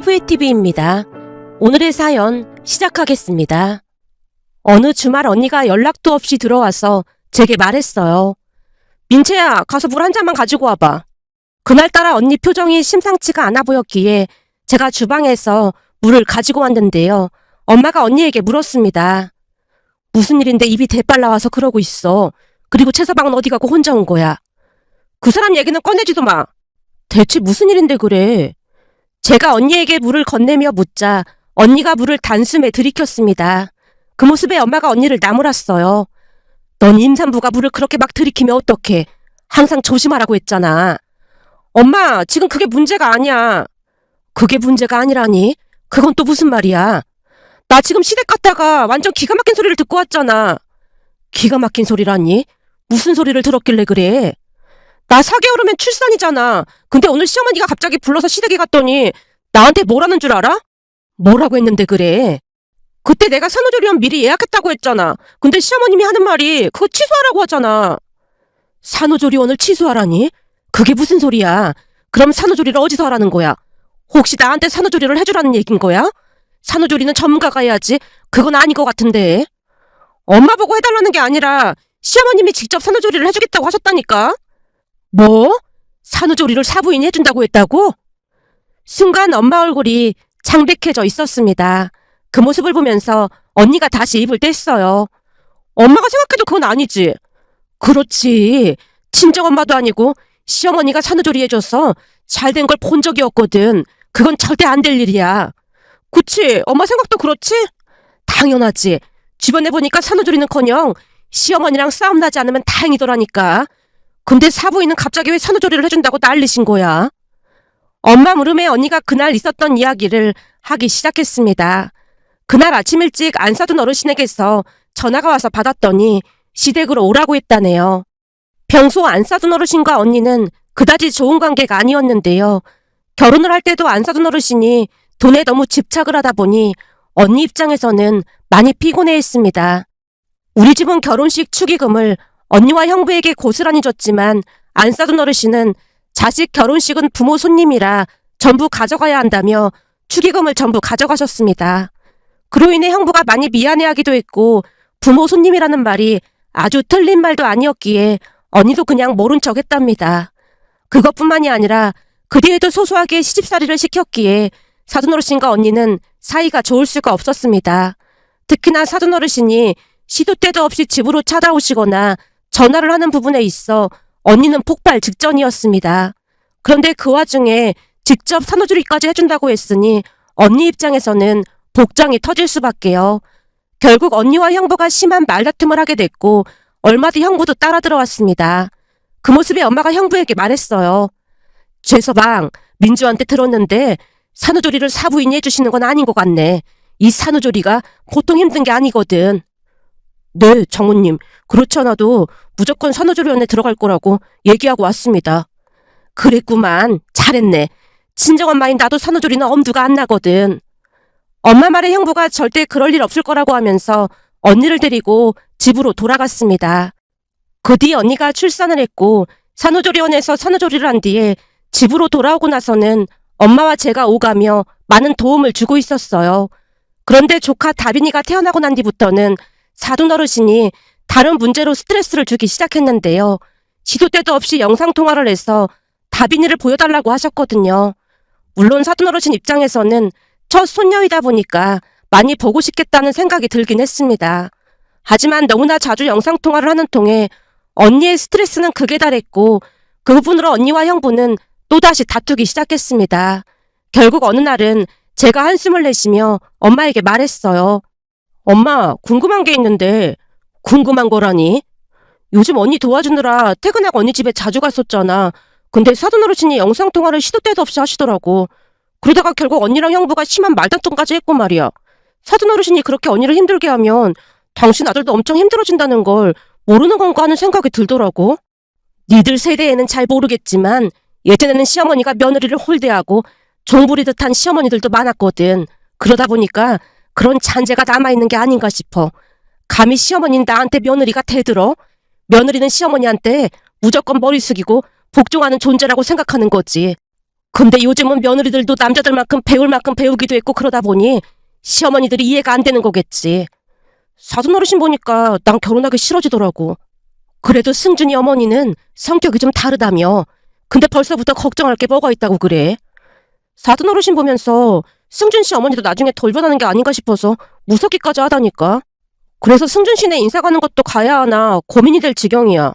사부의TV입니다. 오늘의 사연 시작하겠습니다. 어느 주말 언니가 연락도 없이 들어와서 제게 말했어요. 민채야, 가서 물 한 잔만 가지고 와봐. 그날따라 언니 표정이 심상치가 않아 보였기에 제가 주방에서 물을 가지고 왔는데요. 엄마가 언니에게 물었습니다. 무슨 일인데 입이 대빨 나와서 그러고 있어. 그리고 최서방은 어디 가고 혼자 온 거야. 그 사람 얘기는 꺼내지도 마. 대체 무슨 일인데 그래? 제가 언니에게 물을 건네며 묻자 언니가 물을 단숨에 들이켰습니다. 그 모습에 엄마가 언니를 나무랐어요. 넌 임산부가 물을 그렇게 막 들이키면 어떡해. 항상 조심하라고 했잖아. 엄마, 지금 그게 문제가 아니야. 그게 문제가 아니라니? 그건 또 무슨 말이야? 나 지금 시댁 갔다가 완전 기가 막힌 소리를 듣고 왔잖아. 기가 막힌 소리라니? 무슨 소리를 들었길래 그래? 나 4개월 후면 출산이잖아. 근데 오늘 시어머니가 갑자기 불러서 시댁에 갔더니 나한테 뭐라는 줄 알아? 뭐라고 했는데 그래? 그때 내가 산후조리원 미리 예약했다고 했잖아. 근데 시어머님이 하는 말이 그거 취소하라고 하잖아. 산후조리원을 취소하라니? 그게 무슨 소리야? 그럼 산후조리를 어디서 하라는 거야? 혹시 나한테 산후조리를 해주라는 얘긴 거야? 산후조리는 전문가가 해야지. 그건 아닌 것 같은데. 엄마 보고 해달라는 게 아니라 시어머님이 직접 산후조리를 해주겠다고 하셨다니까. 뭐? 산후조리를 사부인이 해준다고 했다고? 순간 엄마 얼굴이 창백해져 있었습니다. 그 모습을 보면서 언니가 다시 입을 뗐어요. 엄마가 생각해도 그건 아니지. 그렇지. 친정엄마도 아니고 시어머니가 산후조리 해줘서 잘된 걸 본 적이 없거든. 그건 절대 안 될 일이야. 그치? 엄마 생각도 그렇지? 당연하지. 주변에 보니까 산후조리는커녕 시어머니랑 싸움 나지 않으면 다행이더라니까. 근데 사부인은 갑자기 왜 산후조리를 해준다고 난리신 거야? 엄마 물음에 언니가 그날 있었던 이야기를 하기 시작했습니다. 그날 아침 일찍 안 사둔 어르신에게서 전화가 와서 받았더니 시댁으로 오라고 했다네요. 평소 안 사둔 어르신과 언니는 그다지 좋은 관계가 아니었는데요. 결혼을 할 때도 안 사둔 어르신이 돈에 너무 집착을 하다 보니 언니 입장에서는 많이 피곤해했습니다. 우리 집은 결혼식 축의금을 언니와 형부에게 고스란히 줬지만 안 사둔 어르신은 자식 결혼식은 부모 손님이라 전부 가져가야 한다며 축의금을 전부 가져가셨습니다. 그로 인해 형부가 많이 미안해하기도 했고 부모 손님이라는 말이 아주 틀린 말도 아니었기에 언니도 그냥 모른 척 했답니다. 그것뿐만이 아니라 그 뒤에도 소소하게 시집살이를 시켰기에 사돈 어르신과 언니는 사이가 좋을 수가 없었습니다. 특히나 사돈 어르신이 시도 때도 없이 집으로 찾아오시거나 전화를 하는 부분에 있어 언니는 폭발 직전이었습니다. 그런데 그 와중에 직접 산후조리까지 해준다고 했으니 언니 입장에서는 복장이 터질 수밖에요. 결국 언니와 형부가 심한 말다툼을 하게 됐고 얼마 뒤 형부도 따라 들어왔습니다. 그 모습에 엄마가 형부에게 말했어요. 최서방, 민주한테 들었는데 산후조리를 사부인이 해주시는 건 아닌 것 같네. 이 산후조리가 보통 힘든 게 아니거든. 네, 장모님. 그렇지 않아도 무조건 산후조리원에 들어갈 거라고 얘기하고 왔습니다. 그랬구만. 잘했네. 친정엄마인 나도 산후조리는 엄두가 안 나거든. 엄마 말에 형부가 절대 그럴 일 없을 거라고 하면서 언니를 데리고 집으로 돌아갔습니다. 그 뒤 언니가 출산을 했고 산후조리원에서 산후조리를 한 뒤에 집으로 돌아오고 나서는 엄마와 제가 오가며 많은 도움을 주고 있었어요. 그런데 조카 다빈이가 태어나고 난 뒤부터는 사돈 어르신이 다른 문제로 스트레스를 주기 시작했는데요. 시도 때도 없이 영상통화를 해서 다빈이를 보여달라고 하셨거든요. 물론 사돈 어르신 입장에서는 첫 손녀이다 보니까 많이 보고 싶겠다는 생각이 들긴 했습니다. 하지만 너무나 자주 영상통화를 하는 통에 언니의 스트레스는 극에 달했고 그 부분으로 언니와 형부는 또다시 다투기 시작했습니다. 결국 어느 날은 제가 한숨을 내쉬며 엄마에게 말했어요. 엄마, 궁금한 게 있는데. 궁금한 거라니? 요즘 언니 도와주느라 퇴근하고 언니 집에 자주 갔었잖아. 근데 사돈 어르신이 영상통화를 시도 때도 없이 하시더라고. 그러다가 결국 언니랑 형부가 심한 말다툼까지 했고 말이야. 사돈 어르신이 그렇게 언니를 힘들게 하면 당신 아들도 엄청 힘들어진다는 걸 모르는 건가 하는 생각이 들더라고. 니들 세대에는 잘 모르겠지만 예전에는 시어머니가 며느리를 홀대하고 종부리듯 한 시어머니들도 많았거든. 그러다 보니까 그런 잔재가 남아있는 게 아닌가 싶어. 감히 시어머니는 나한테 며느리가 대들어? 며느리는 시어머니한테 무조건 머리 숙이고 복종하는 존재라고 생각하는 거지. 근데 요즘은 며느리들도 남자들만큼 배울 만큼 배우기도 했고 그러다 보니 시어머니들이 이해가 안 되는 거겠지. 사돈 어르신 보니까 난 결혼하기 싫어지더라고. 그래도 승준이 어머니는 성격이 좀 다르다며. 근데 벌써부터 걱정할 게 뭐가 있다고 그래. 사돈 어르신 보면서 승준 씨 어머니도 나중에 돌변하는 게 아닌가 싶어서 무섭기까지 하다니까. 그래서 승준 씨네 인사 가는 것도 가야 하나 고민이 될 지경이야.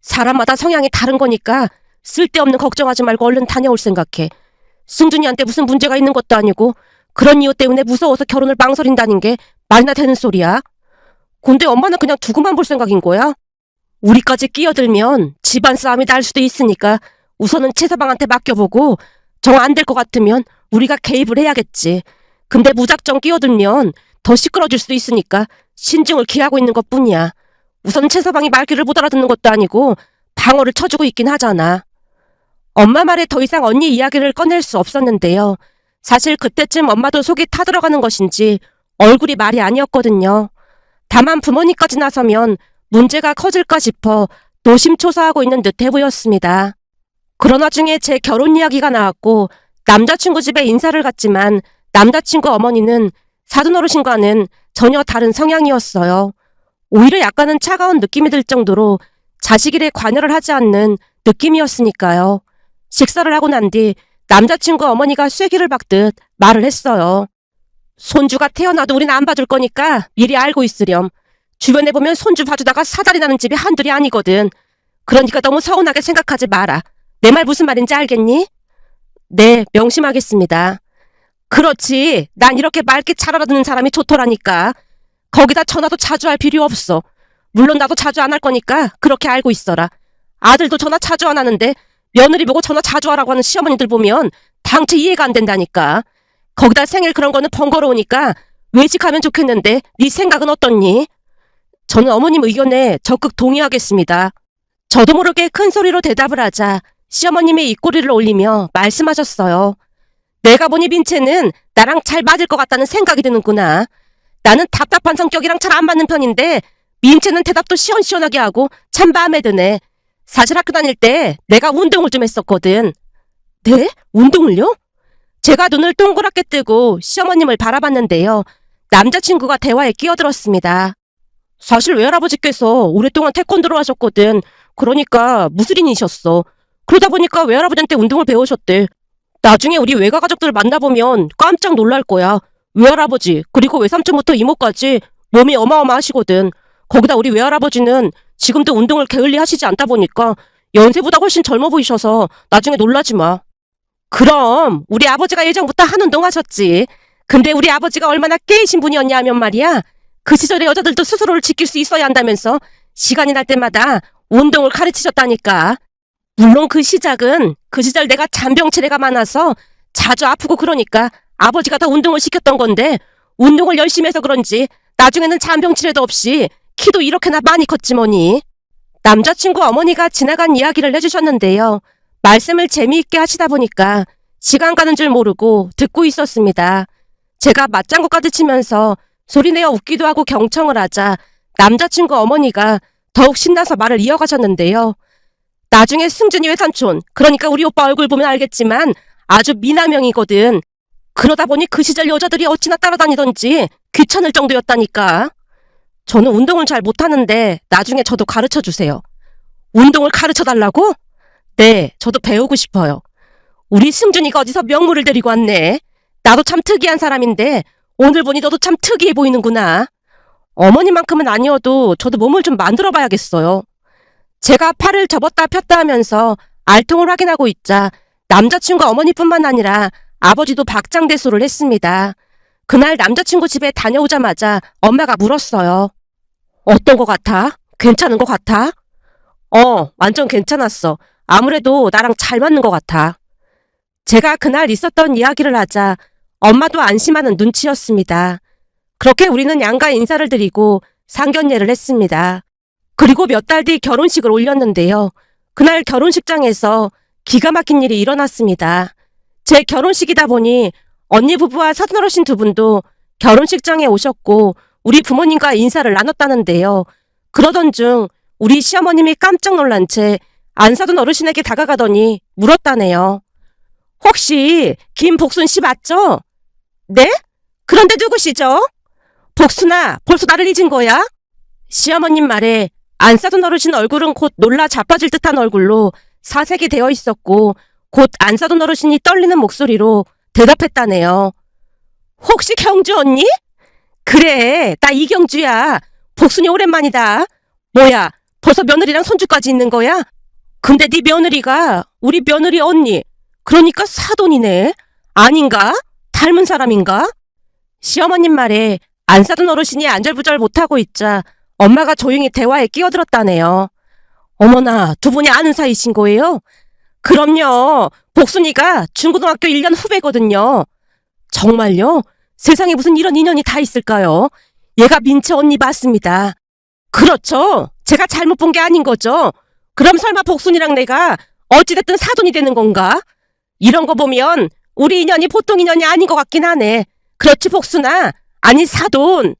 사람마다 성향이 다른 거니까 쓸데없는 걱정하지 말고 얼른 다녀올 생각해. 승준이한테 무슨 문제가 있는 것도 아니고 그런 이유 때문에 무서워서 결혼을 망설인다는 게 말이나 되는 소리야. 근데 엄마는 그냥 두고만 볼 생각인 거야? 우리까지 끼어들면 집안 싸움이 날 수도 있으니까 우선은 최서방한테 맡겨보고 정 안 될 것 같으면 우리가 개입을 해야겠지. 근데 무작정 끼어들면 더 시끄러질 수도 있으니까 신중을 기하고 있는 것뿐이야. 우선 최서방이 말귀를 못 알아듣는 것도 아니고 방어를 쳐주고 있긴 하잖아. 엄마 말에 더 이상 언니 이야기를 꺼낼 수 없었는데요. 사실 그때쯤 엄마도 속이 타들어가는 것인지 얼굴이 말이 아니었거든요. 다만 부모님까지 나서면 문제가 커질까 싶어 노심초사하고 있는 듯해 보였습니다. 그러나 중에 제 결혼 이야기가 나왔고 남자친구 집에 인사를 갔지만 남자친구 어머니는 사돈어르신과는 전혀 다른 성향이었어요. 오히려 약간은 차가운 느낌이 들 정도로 자식 일에 관여를 하지 않는 느낌이었으니까요. 식사를 하고 난 뒤 남자친구 어머니가 쐐기를 박듯 말을 했어요. 손주가 태어나도 우린 안 봐줄 거니까 미리 알고 있으렴. 주변에 보면 손주 봐주다가 사달이 나는 집이 한둘이 아니거든. 그러니까 너무 서운하게 생각하지 마라. 내 말 무슨 말인지 알겠니? 네, 명심하겠습니다. 그렇지. 난 이렇게 맑게 잘 알아듣는 사람이 좋더라니까. 거기다 전화도 자주 할 필요 없어. 물론 나도 자주 안 할 거니까 그렇게 알고 있어라. 아들도 전화 자주 안 하는데 며느리 보고 전화 자주 하라고 하는 시어머니들 보면 당최 이해가 안 된다니까. 거기다 생일 그런 거는 번거로우니까 외식하면 좋겠는데 네 생각은 어떻니? 저는 어머님 의견에 적극 동의하겠습니다. 저도 모르게 큰 소리로 대답을 하자 시어머님이 입꼬리를 올리며 말씀하셨어요. 내가 보니 민채는 나랑 잘 맞을 것 같다는 생각이 드는구나. 나는 답답한 성격이랑 잘 안 맞는 편인데 민채는 대답도 시원시원하게 하고 참 마음에 드네. 사실 학교 다닐 때 내가 운동을 좀 했었거든. 네? 운동을요? 제가 눈을 동그랗게 뜨고 시어머님을 바라봤는데요. 남자친구가 대화에 끼어들었습니다. 사실 외할아버지께서 오랫동안 태권도를 하셨거든. 그러니까 무술인이셨어. 그러다 보니까 외할아버지한테 운동을 배우셨대. 나중에 우리 외가 가족들 만나보면 깜짝 놀랄 거야. 외할아버지 그리고 외삼촌부터 이모까지 몸이 어마어마하시거든. 거기다 우리 외할아버지는 지금도 운동을 게을리 하시지 않다 보니까 연세보다 훨씬 젊어 보이셔서 나중에 놀라지 마. 그럼 우리 아버지가 예전부터 한 운동 하셨지. 근데 우리 아버지가 얼마나 깨이신 분이었냐 하면 말이야. 그 시절에 여자들도 스스로를 지킬 수 있어야 한다면서 시간이 날 때마다 운동을 가르치셨다니까. 물론 그 시절 내가 잔병치레가 많아서 자주 아프고 그러니까 아버지가 더 운동을 시켰던 건데 운동을 열심히 해서 그런지 나중에는 잔병치레도 없이 키도 이렇게나 많이 컸지 뭐니. 남자친구 어머니가 지나간 이야기를 해주셨는데요. 말씀을 재미있게 하시다 보니까 시간 가는 줄 모르고 듣고 있었습니다. 제가 맞장구까지 치면서 소리내어 웃기도 하고 경청을 하자 남자친구 어머니가 더욱 신나서 말을 이어가셨는데요. 나중에 승준이 외삼촌, 그러니까 우리 오빠 얼굴 보면 알겠지만 아주 미남형이거든. 그러다 보니 그 시절 여자들이 어찌나 따라다니던지 귀찮을 정도였다니까. 저는 운동을 잘 못하는데 나중에 저도 가르쳐주세요. 운동을 가르쳐달라고? 네, 저도 배우고 싶어요. 우리 승준이가 어디서 명물을 데리고 왔네. 나도 참 특이한 사람인데 오늘 보니 너도 참 특이해 보이는구나. 어머니만큼은 아니어도 저도 몸을 좀 만들어 봐야겠어요. 제가 팔을 접었다 폈다 하면서 알통을 확인하고 있자 남자친구 어머니뿐만 아니라 아버지도 박장대소를 했습니다. 그날 남자친구 집에 다녀오자마자 엄마가 물었어요. 어떤 것 같아? 괜찮은 것 같아? 완전 괜찮았어. 아무래도 나랑 잘 맞는 것 같아. 제가 그날 있었던 이야기를 하자 엄마도 안심하는 눈치였습니다. 그렇게 우리는 양가 인사를 드리고 상견례를 했습니다. 그리고 몇 달 뒤 결혼식을 올렸는데요. 그날 결혼식장에서 기가 막힌 일이 일어났습니다. 제 결혼식이다 보니 언니 부부와 사돈어르신 두 분도 결혼식장에 오셨고 우리 부모님과 인사를 나눴다는데요. 그러던 중 우리 시어머님이 깜짝 놀란 채 안사돈 어르신에게 다가가더니 물었다네요. 혹시 김복순 씨 맞죠? 네? 그런데 누구시죠? 복순아, 벌써 나를 잊은 거야? 시어머님 말에 안 싸던 어르신 얼굴은 곧 놀라 자빠질 듯한 얼굴로 사색이 되어 있었고 곧 안 싸던 어르신이 떨리는 목소리로 대답했다네요. 혹시 경주 언니? 그래, 나 이경주야. 복순이 오랜만이다. 뭐야, 벌써 며느리랑 손주까지 있는 거야? 근데 네 며느리가 우리 며느리 언니, 그러니까 사돈이네. 아닌가? 닮은 사람인가? 시어머님 말에 안 사돈 어르신이 안절부절 못하고 있자 엄마가 조용히 대화에 끼어들었다네요. 어머나, 두 분이 아는 사이신 거예요? 그럼요. 복순이가 중고등학교 1년 후배거든요. 정말요? 세상에 무슨 이런 인연이 다 있을까요? 얘가 민채 언니 맞습니다. 그렇죠. 제가 잘못 본 게 아닌 거죠. 그럼 설마 복순이랑 내가 어찌됐든 사돈이 되는 건가? 이런 거 보면 우리 인연이 보통 인연이 아닌 것 같긴 하네. 그렇지 복순아? 아니 사돈.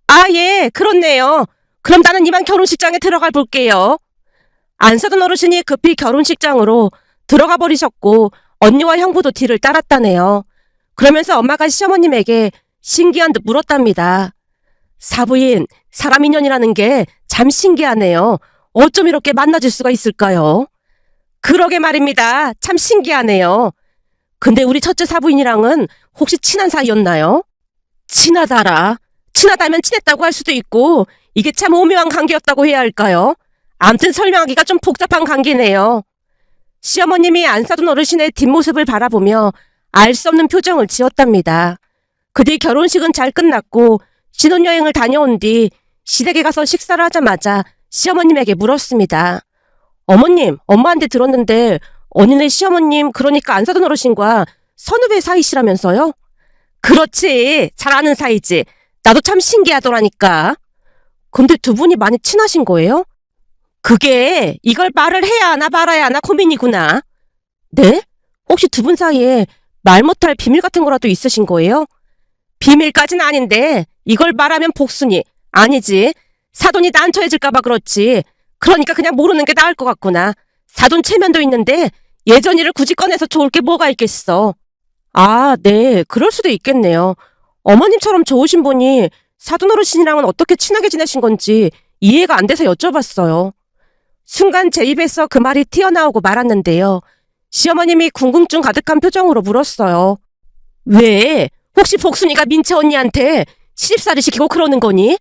아, 예, 그렇네요. 그럼 나는 이만 결혼식장에 들어가 볼게요. 안 사돈 어르신이 급히 결혼식장으로 들어가 버리셨고 언니와 형부도 뒤를 따랐다네요. 그러면서 엄마가 시어머님에게 신기한 듯 물었답니다. 사부인, 사람 인연이라는 게 참 신기하네요. 어쩜 이렇게 만나질 수가 있을까요? 그러게 말입니다. 참 신기하네요. 근데 우리 첫째 사부인이랑은 혹시 친한 사이였나요? 친하다라. 친하다면 친했다고 할 수도 있고 이게 참 오묘한 관계였다고 해야 할까요? 암튼 설명하기가 좀 복잡한 관계네요. 시어머님이 안 사돈 어르신의 뒷모습을 바라보며 알 수 없는 표정을 지었답니다. 그 뒤 결혼식은 잘 끝났고 신혼여행을 다녀온 뒤 시댁에 가서 식사를 하자마자 시어머님에게 물었습니다. 어머님, 엄마한테 들었는데 언니네 시어머님 그러니까 안 사돈 어르신과 선후배 사이시라면서요? 그렇지, 잘 아는 사이지. 나도 참 신기하더라니까. 근데 두 분이 많이 친하신 거예요? 그게 이걸 말을 해야 하나 말아야 하나 고민이구나. 네? 혹시 두 분 사이에 말 못할 비밀 같은 거라도 있으신 거예요? 비밀까진 아닌데 이걸 말하면 복순이, 아니지, 사돈이 난처해질까봐 그렇지. 그러니까 그냥 모르는 게 나을 것 같구나. 사돈 체면도 있는데 예전 일을 굳이 꺼내서 좋을 게 뭐가 있겠어. 아, 네, 그럴 수도 있겠네요. 어머님처럼 좋으신 분이 사돈 어르신이랑은 어떻게 친하게 지내신 건지 이해가 안 돼서 여쭤봤어요. 순간 제 입에서 그 말이 튀어나오고 말았는데요. 시어머님이 궁금증 가득한 표정으로 물었어요. 왜? 혹시 복순이가 민채 언니한테 시집살이 시키고 그러는 거니?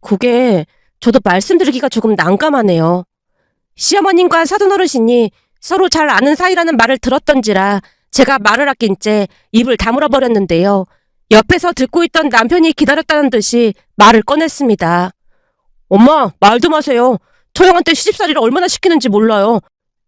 그게 저도 말씀드리기가 조금 난감하네요. 시어머님과 사돈 어르신이 서로 잘 아는 사이라는 말을 들었던지라 제가 말을 아낀 채 입을 다물어 버렸는데요. 옆에서 듣고 있던 남편이 기다렸다는 듯이 말을 꺼냈습니다. 엄마, 말도 마세요. 저 형한테 시집살이를 얼마나 시키는지 몰라요.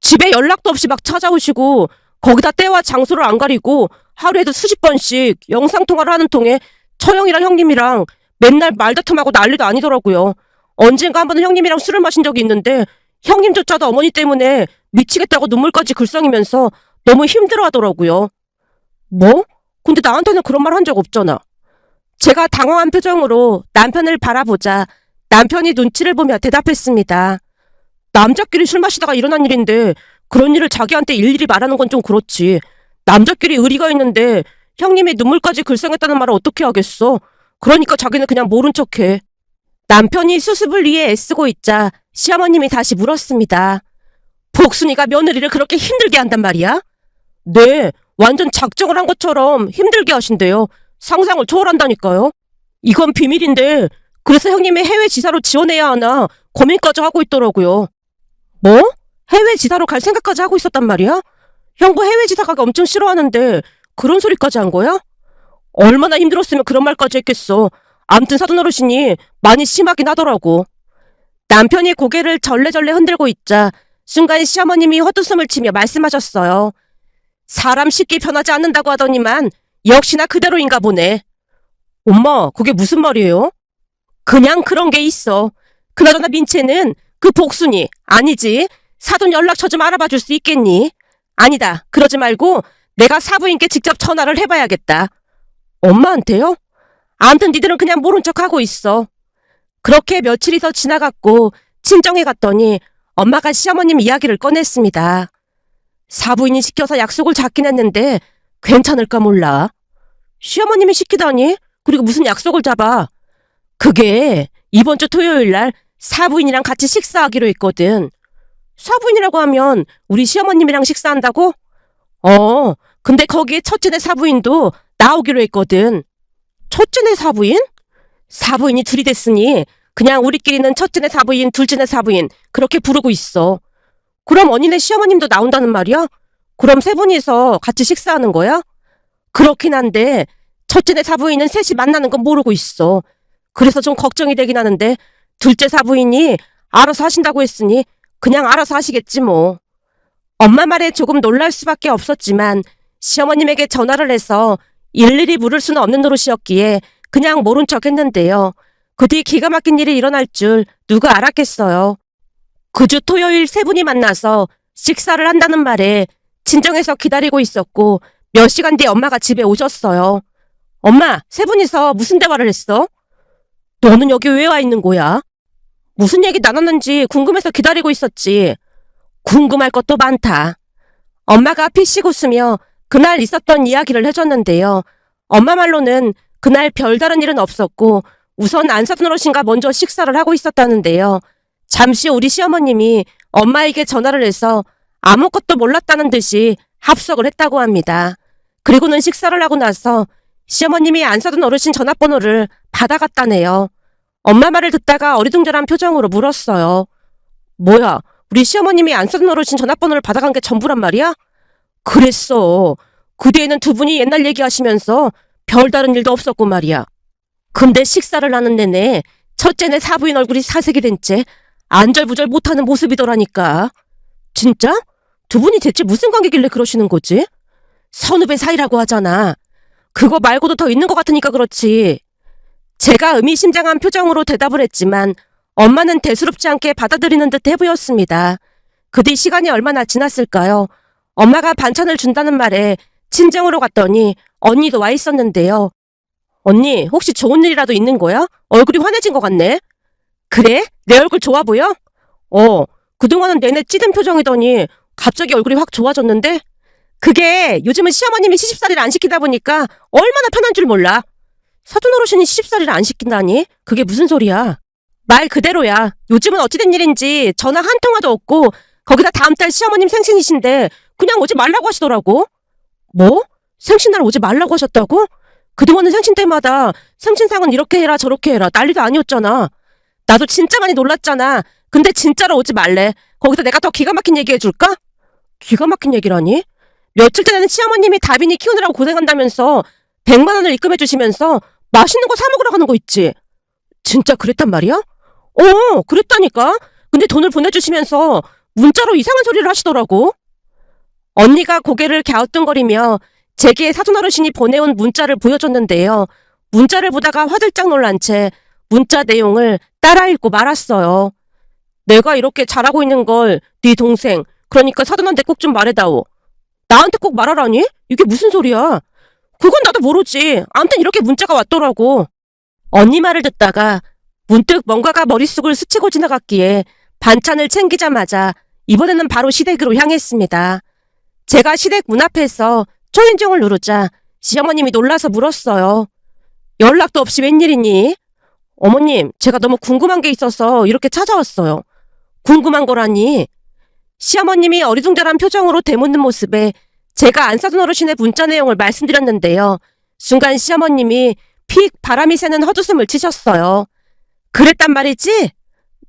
집에 연락도 없이 막 찾아오시고 거기다 때와 장소를 안 가리고 하루에도 수십 번씩 영상통화를 하는 통에 처형이랑 형님이랑 맨날 말다툼하고 난리도 아니더라고요. 언젠가 한 번은 형님이랑 술을 마신 적이 있는데 형님조차도 어머니 때문에 미치겠다고 눈물까지 글썽이면서 너무 힘들어하더라고요. 뭐? 근데 나한테는 그런 말 한 적 없잖아. 제가 당황한 표정으로 남편을 바라보자 남편이 눈치를 보며 대답했습니다. 남자끼리 술 마시다가 일어난 일인데 그런 일을 자기한테 일일이 말하는 건 좀 그렇지. 남자끼리 의리가 있는데 형님이 눈물까지 글썽했다는 말을 어떻게 하겠어. 그러니까 자기는 그냥 모른 척해. 남편이 수습을 위해 애쓰고 있자 시어머님이 다시 물었습니다. 복순이가 며느리를 그렇게 힘들게 한단 말이야? 네, 완전 작정을 한 것처럼 힘들게 하신대요. 상상을 초월한다니까요. 이건 비밀인데 그래서 형님이 해외 지사로 지원해야 하나 고민까지 하고 있더라고요. 뭐? 해외 지사로 갈 생각까지 하고 있었단 말이야? 형부 해외 지사 가기 엄청 싫어하는데 그런 소리까지 한 거야? 얼마나 힘들었으면 그런 말까지 했겠어. 암튼 사돈 어르신이 많이 심하긴 하더라고. 남편이 고개를 절레절레 흔들고 있자 순간 시어머님이 헛웃음을 치며 말씀하셨어요. 사람 쉽게 변하지 않는다고 하더니만 역시나 그대로인가 보네. 엄마, 그게 무슨 말이에요? 그냥 그런 게 있어. 그나저나 민채는 그 복순이, 아니지, 사돈 연락처 좀 알아봐 줄 수 있겠니? 아니다, 그러지 말고 내가 사부인께 직접 전화를 해봐야겠다. 엄마한테요? 아무튼 니들은 그냥 모른 척하고 있어. 그렇게 며칠이 더 지나갔고 친정에 갔더니 엄마가 시어머님 이야기를 꺼냈습니다. 사부인이 시켜서 약속을 잡긴 했는데 괜찮을까 몰라. 시어머님이 시키다니? 그리고 무슨 약속을 잡아? 그게 이번 주 토요일 날 사부인이랑 같이 식사하기로 했거든. 사부인이라고 하면 우리 시어머님이랑 식사한다고? 근데 거기에 첫째네 사부인도 나오기로 했거든. 첫째네 사부인? 사부인이 둘이 됐으니 그냥 우리끼리는 첫째네 사부인, 둘째네 사부인 그렇게 부르고 있어. 그럼 언니네 시어머님도 나온다는 말이야? 그럼 세 분이서 같이 식사하는 거야? 그렇긴 한데 첫째네 사부인은 셋이 만나는 건 모르고 있어. 그래서 좀 걱정이 되긴 하는데 둘째 사부인이 알아서 하신다고 했으니 그냥 알아서 하시겠지 뭐. 엄마 말에 조금 놀랄 수밖에 없었지만 시어머님에게 전화를 해서 일일이 물을 수는 없는 노릇이었기에 그냥 모른 척 했는데요. 그 뒤 기가 막힌 일이 일어날 줄 누가 알았겠어요. 그 주 토요일 세 분이 만나서 식사를 한다는 말에 친정에서 기다리고 있었고 몇 시간 뒤에 엄마가 집에 오셨어요. 엄마, 세 분이서 무슨 대화를 했어? 너는 여기 왜 와 있는 거야? 무슨 얘기 나눴는지 궁금해서 기다리고 있었지. 궁금할 것도 많다. 엄마가 피식 웃으며 그날 있었던 이야기를 해줬는데요. 엄마 말로는 그날 별다른 일은 없었고 우선 안사돈 어르신과 먼저 식사를 하고 있었다는데요. 잠시 후 우리 시어머님이 엄마에게 전화를 해서 아무것도 몰랐다는 듯이 합석을 했다고 합니다. 그리고는 식사를 하고 나서 시어머님이 안사돈 어르신 전화번호를 받아갔다네요. 엄마 말을 듣다가 어리둥절한 표정으로 물었어요. 뭐야, 우리 시어머님이 안사돈 어르신 전화번호를 받아간 게 전부란 말이야? 그랬어. 그 뒤에는 두 분이 옛날 얘기하시면서 별다른 일도 없었고 말이야. 근데 식사를 하는 내내 첫째네 사부인 얼굴이 사색이 된 채 안절부절 못하는 모습이더라니까. 진짜? 두 분이 대체 무슨 관계길래 그러시는 거지? 선후배 사이라고 하잖아. 그거 말고도 더 있는 것 같으니까 그렇지. 제가 의미심장한 표정으로 대답을 했지만 엄마는 대수롭지 않게 받아들이는 듯 해보였습니다. 그 뒤 시간이 얼마나 지났을까요? 엄마가 반찬을 준다는 말에 친정으로 갔더니 언니도 와 있었는데요. 언니, 혹시 좋은 일이라도 있는 거야? 얼굴이 환해진 것 같네. 그래? 내 얼굴 좋아 보여? 그동안은 내내 찌든 표정이더니 갑자기 얼굴이 확 좋아졌는데? 그게 요즘은 시어머님이 시집살이를 안 시키다 보니까 얼마나 편한 줄 몰라. 사돈 어르신이 시집살이를 안 시킨다니? 그게 무슨 소리야? 말 그대로야. 요즘은 어찌된 일인지 전화 한 통화도 없고 거기다 다음 달 시어머님 생신이신데 그냥 오지 말라고 하시더라고. 뭐? 생신날 오지 말라고 하셨다고? 그동안은 생신 때마다 생신상은 이렇게 해라 저렇게 해라 난리도 아니었잖아. 나도 진짜 많이 놀랐잖아. 근데 진짜로 오지 말래. 거기다 내가 더 기가 막힌 얘기 해줄까? 기가 막힌 얘기라니? 며칠 전에는 시어머님이 다빈이 키우느라고 고생한다면서 100만 원을 입금해 주시면서 맛있는 거 사 먹으러 가는 거 있지? 진짜 그랬단 말이야? 그랬다니까. 근데 돈을 보내주시면서 문자로 이상한 소리를 하시더라고. 언니가 고개를 갸우뚱거리며 제게 사돈 어르신이 보내온 문자를 보여줬는데요. 문자를 보다가 화들짝 놀란 채 문자 내용을 따라 읽고 말았어요. 내가 이렇게 잘하고 있는 걸 네 동생, 그러니까 사돈한테 꼭 좀 말해다오. 나한테 꼭 말하라니? 이게 무슨 소리야? 그건 나도 모르지. 아무튼 이렇게 문자가 왔더라고. 언니 말을 듣다가 문득 뭔가가 머릿속을 스치고 지나갔기에 반찬을 챙기자마자 이번에는 바로 시댁으로 향했습니다. 제가 시댁 문 앞에서 초인종을 누르자 시어머님이 놀라서 물었어요. 연락도 없이 웬일이니? 어머님, 제가 너무 궁금한 게 있어서 이렇게 찾아왔어요. 궁금한 거라니? 시어머님이 어리둥절한 표정으로 되묻는 모습에 제가 안사돈 어르신의 문자 내용을 말씀드렸는데요. 순간 시어머님이 픽 바람이 새는 헛웃음을 치셨어요. 그랬단 말이지?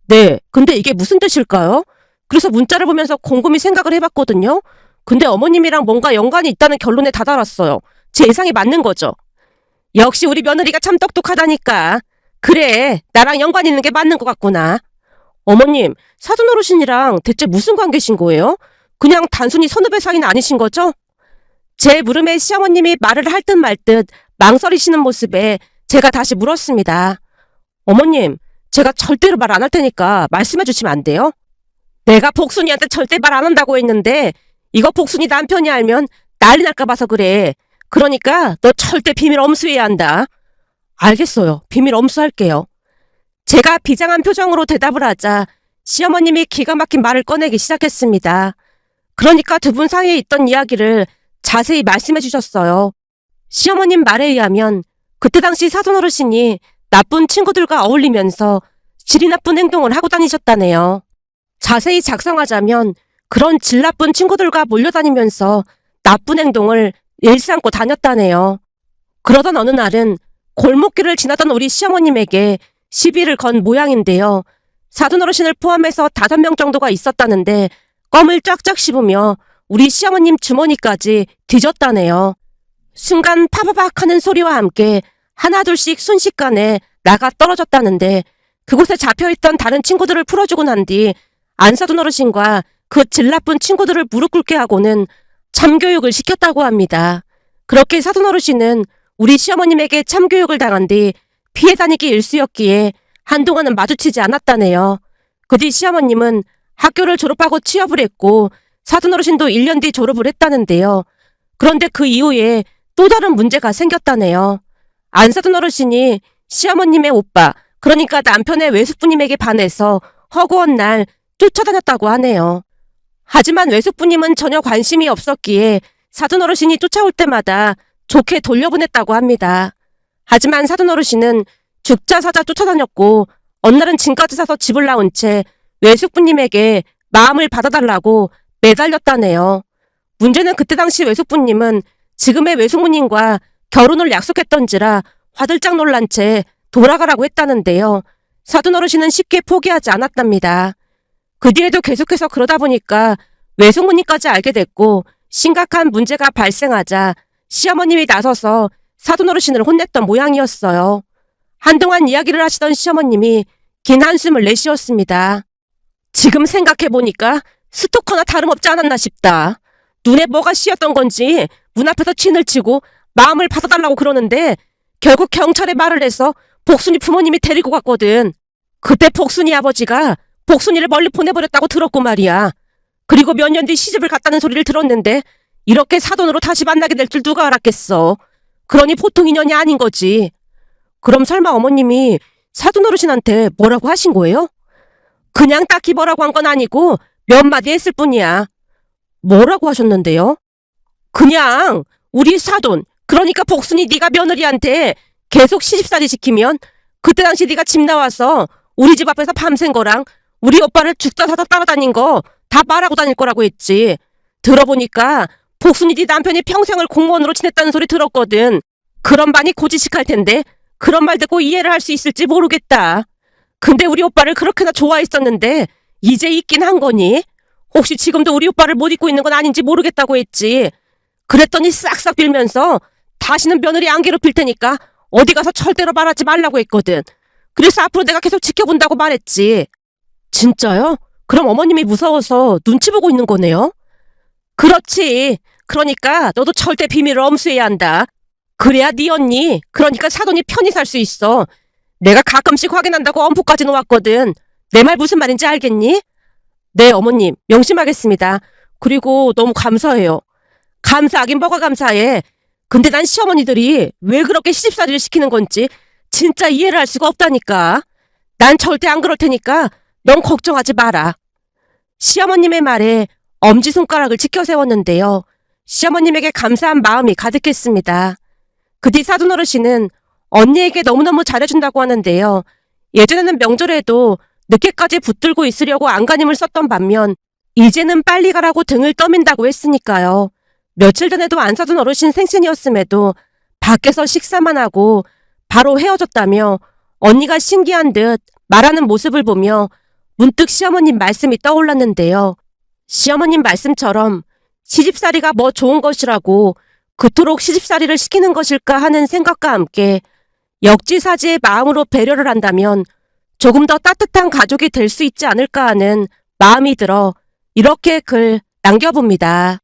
네, 근데 이게 무슨 뜻일까요? 그래서 문자를 보면서 곰곰이 생각을 해봤거든요. 근데 어머님이랑 뭔가 연관이 있다는 결론에 다다랐어요. 제 예상이 맞는 거죠. 역시 우리 며느리가 참 똑똑하다니까. 그래, 나랑 연관 있는 게 맞는 것 같구나. 어머님, 사돈 어르신이랑 대체 무슨 관계신 거예요? 그냥 단순히 선후배 사이는 아니신 거죠? 제 물음에 시어머님이 말을 할 듯 말 듯 망설이시는 모습에 제가 다시 물었습니다. 어머님, 제가 절대로 말 안 할 테니까 말씀해 주시면 안 돼요? 내가 복순이한테 절대 말 안 한다고 했는데 이거 복순이 남편이 알면 난리 날까 봐서 그래. 그러니까 너 절대 비밀 엄수해야 한다. 알겠어요. 비밀 엄수할게요. 제가 비장한 표정으로 대답을 하자 시어머님이 기가 막힌 말을 꺼내기 시작했습니다. 그러니까 두 분 사이에 있던 이야기를 자세히 말씀해 주셨어요. 시어머님 말에 의하면 그때 당시 사돈어르신이 나쁜 친구들과 어울리면서 질이 나쁜 행동을 하고 다니셨다네요. 자세히 작성하자면 그런 질 나쁜 친구들과 몰려다니면서 나쁜 행동을 일삼고 다녔다네요. 그러던 어느 날은 골목길을 지나던 우리 시어머님에게 시비를 건 모양인데요. 사돈어르신을 포함해서 5명 정도가 있었다는데 껌을 쫙쫙 씹으며 우리 시어머님 주머니까지 뒤졌다네요. 순간 파바박 하는 소리와 함께 하나둘씩 순식간에 나가 떨어졌다는데 그곳에 잡혀있던 다른 친구들을 풀어주고 난 뒤 안사돈어르신과 그 질 나쁜 친구들을 무릎 꿇게 하고는 참교육을 시켰다고 합니다. 그렇게 사돈어르신은 우리 시어머님에게 참교육을 당한 뒤 피해 다니기 일쑤였기에 한동안은 마주치지 않았다네요. 그 뒤 시어머님은 학교를 졸업하고 취업을 했고 사돈어르신도 1년 뒤 졸업을 했다는데요. 그런데 그 이후에 또 다른 문제가 생겼다네요. 안사돈어르신이 시어머님의 오빠, 그러니까 남편의 외숙부님에게 반해서 허구한 날 쫓아다녔다고 하네요. 하지만 외숙부님은 전혀 관심이 없었기에 사돈어르신이 쫓아올 때마다 좋게 돌려보냈다고 합니다. 하지만 사돈어르신은 죽자 사자 쫓아다녔고 어느 날은 짐까지 사서 집을 나온 채 외숙부님에게 마음을 받아달라고 매달렸다네요. 문제는 그때 당시 외숙부님은 지금의 외숙모님과 결혼을 약속했던지라 화들짝 놀란 채 돌아가라고 했다는데요. 사돈어르신은 쉽게 포기하지 않았답니다. 그 뒤에도 계속해서 그러다 보니까 외숙모님까지 알게 됐고 심각한 문제가 발생하자 시어머님이 나서서 사돈어르신을 혼냈던 모양이었어요. 한동안 이야기를 하시던 시어머님이 긴 한숨을 내쉬었습니다. 지금 생각해보니까 스토커나 다름없지 않았나 싶다. 눈에 뭐가 씌었던 건지 문 앞에서 친을 치고 마음을 받아달라고 그러는데 결국 경찰에 말을 해서 복순이 부모님이 데리고 갔거든. 그때 복순이 아버지가 복순이를 멀리 보내버렸다고 들었고 말이야. 그리고 몇 년 뒤 시집을 갔다는 소리를 들었는데 이렇게 사돈으로 다시 만나게 될 줄 누가 알았겠어. 그러니 보통 인연이 아닌 거지. 그럼 설마 어머님이 사돈어르신한테 뭐라고 하신 거예요? 그냥 딱히 뭐라고 한 건 아니고 몇 마디 했을 뿐이야. 뭐라고 하셨는데요? 그냥 우리 사돈, 그러니까 복순이 네가 며느리한테 계속 시집살이 시키면 그때 당시 네가 집 나와서 우리 집 앞에서 밤샌 거랑 우리 오빠를 죽다 사다 따라다닌 거 다 말하고 다닐 거라고 했지. 들어보니까 복순이 네 남편이 평생을 공무원으로 지냈다는 소리 들었거든. 그럼 많이 고지식할 텐데 그런 말 듣고 이해를 할 수 있을지 모르겠다. 근데 우리 오빠를 그렇게나 좋아했었는데 이제 있긴 한 거니? 혹시 지금도 우리 오빠를 못 잊고 있는 건 아닌지 모르겠다고 했지. 그랬더니 싹싹 빌면서 다시는 며느리 안 괴롭힐 테니까 어디 가서 절대로 말하지 말라고 했거든. 그래서 앞으로 내가 계속 지켜본다고 말했지. 진짜요? 그럼 어머님이 무서워서 눈치 보고 있는 거네요? 그렇지. 그러니까 너도 절대 비밀을 엄수해야 한다. 그래야 네 언니, 그러니까 사돈이 편히 살 수 있어. 내가 가끔씩 확인한다고 엄포까지 놓았거든. 내 말 무슨 말인지 알겠니? 네, 어머님, 명심하겠습니다. 그리고 너무 감사해요. 감사하긴 뭐가 감사해. 근데 난 시어머니들이 왜 그렇게 시집살이를 시키는 건지 진짜 이해를 할 수가 없다니까. 난 절대 안 그럴 테니까 넌 걱정하지 마라. 시어머님의 말에 엄지손가락을 치켜 세웠는데요. 시어머님에게 감사한 마음이 가득했습니다. 그 뒤 사돈어르신은 언니에게 너무너무 잘해준다고 하는데요. 예전에는 명절에도 늦게까지 붙들고 있으려고 안간힘을 썼던 반면 이제는 빨리 가라고 등을 떠민다고 했으니까요. 며칠 전에도 안사돈 어르신 생신이었음에도 밖에서 식사만 하고 바로 헤어졌다며 언니가 신기한 듯 말하는 모습을 보며 문득 시어머님 말씀이 떠올랐는데요. 시어머님 말씀처럼 시집살이가 뭐 좋은 것이라고 그토록 시집살이를 시키는 것일까 하는 생각과 함께 역지사지의 마음으로 배려를 한다면 조금 더 따뜻한 가족이 될 수 있지 않을까 하는 마음이 들어 이렇게 글 남겨봅니다.